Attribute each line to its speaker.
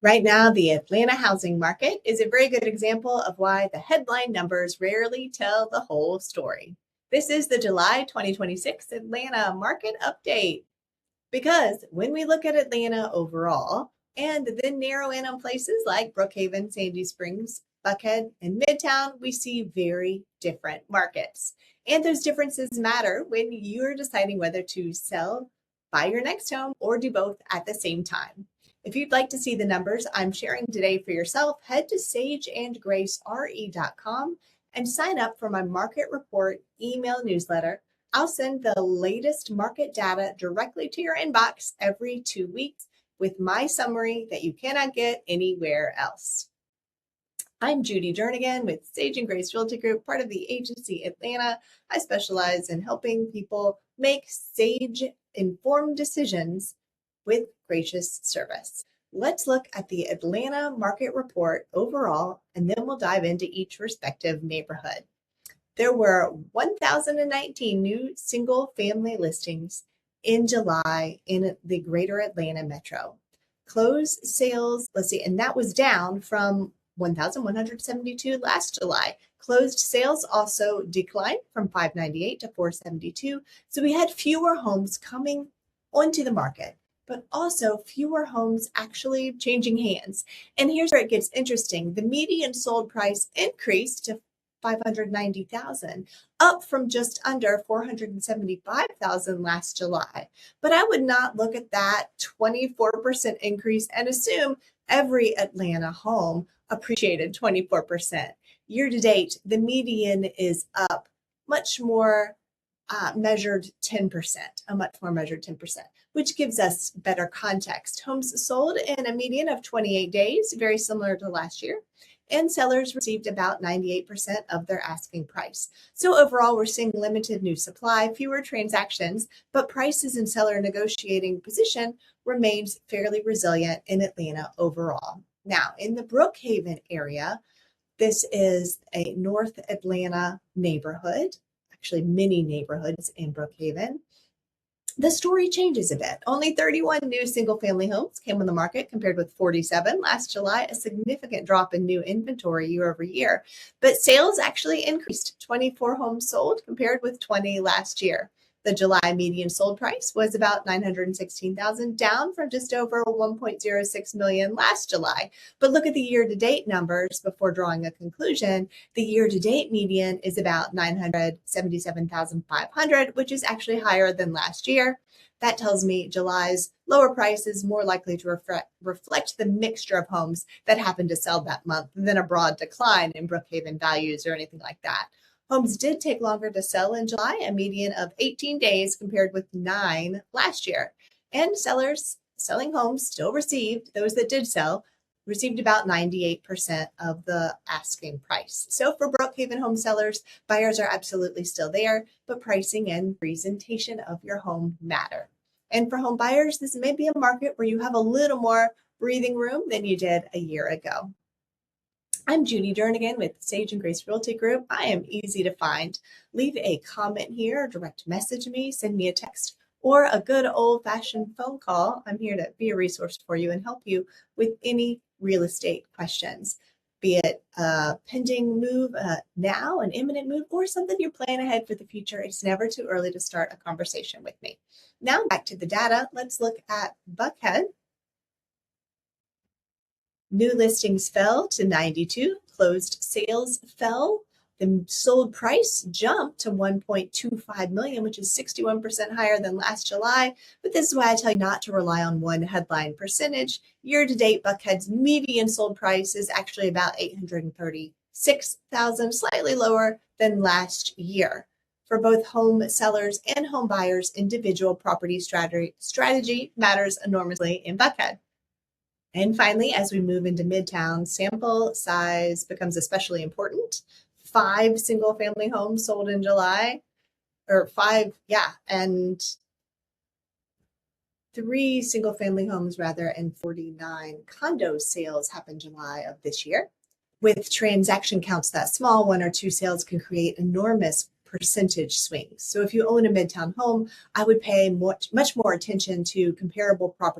Speaker 1: Right now, the Atlanta housing market is a very good example of why the headline numbers rarely tell the whole story. This is the July 2026 Atlanta market update. Because when we look at Atlanta overall and then narrow in on places like Brookhaven, Sandy Springs, Buckhead, and Midtown, we see very different markets. And those differences matter when you're deciding whether to sell, buy your next home, or do both at the same time. If you'd like to see the numbers I'm sharing today for yourself, head to sageandgracere.com and sign up for my market report email newsletter. I'll send the latest market data directly to your inbox every 2 weeks with my summary that you cannot get anywhere else. I'm Judy Jernigan with Sage+Grace Realty Group, part of the agency Atlanta. I specialize in helping people make sage-informed decisions with gracious service. Let's look at the Atlanta market report overall, and then we'll dive into each respective neighborhood. There were 1,019 new single-family listings in July in the greater Atlanta metro. Closed sales, and that was down from 1,172 last July. Closed sales also declined from 598 to 472. So we had fewer homes coming onto the market, but also fewer homes actually changing hands. And here's where it gets interesting. The median sold price increased to $590,000, up from just under $475,000 last July. But I would not look at that 24% increase and assume every Atlanta home appreciated 24%. Year to date, the median is up much more measured 10%, a much more measured 10%, which gives us better context. Homes sold in a median of 28 days, very similar to last year, and sellers received about 98% of their asking price. So overall, we're seeing limited new supply, fewer transactions, but prices and seller negotiating position remains fairly resilient in Atlanta overall. Now, in the Brookhaven area, this is a North Atlanta neighborhood, actually many neighborhoods in Brookhaven. The story changes a bit. Only 31 new single-family homes came on the market compared with 47 last July, a significant drop in new inventory year over year. But sales actually increased. 24 homes sold compared with 20 last year. The July median sold price was about $916,000, down from just over $1.06 million last July. But look at the year-to-date numbers before drawing a conclusion. The year-to-date median is about $977,500, which is actually higher than last year. That tells me July's lower price is more likely to reflect the mixture of homes that happened to sell that month than a broad decline in Brookhaven values or anything like that. Homes did take longer to sell in July, a median of 18 days compared with 9 last year. And sellers selling homes still received, those that did sell, received about 98% of the asking price. So for Brookhaven home sellers, buyers are absolutely still there, but pricing and presentation of your home matter. And for home buyers, this may be a market where you have a little more breathing room than you did a year ago. I'm Judy Jernigan with Sage+Grace Realty Group. I am easy to find. Leave a comment here, direct message me, send me a text, or a good old-fashioned phone call. I'm here to be a resource for you and help you with any real estate questions, be it a pending move now, an imminent move, or something you're planning ahead for the future. It's never too early to start a conversation with me. Now back to the data. Let's look at Buckhead. New listings fell to 92, closed sales fell. The sold price jumped to $1.25 million, which is 61% higher than last July. But this is why I tell you not to rely on one headline percentage. Year to date, Buckhead's median sold price is actually about $836,000, slightly lower than last year. For both home sellers and home buyers, individual property strategy matters enormously in Buckhead. And finally, as we move into Midtown, sample size becomes especially important. 5 single-family homes sold in July, and 3 single-family homes and 49 condo sales happened July of this year. With transaction counts that small, 1 or 2 sales can create enormous percentage swings. So if you own a Midtown home, I would pay much more attention to comparable property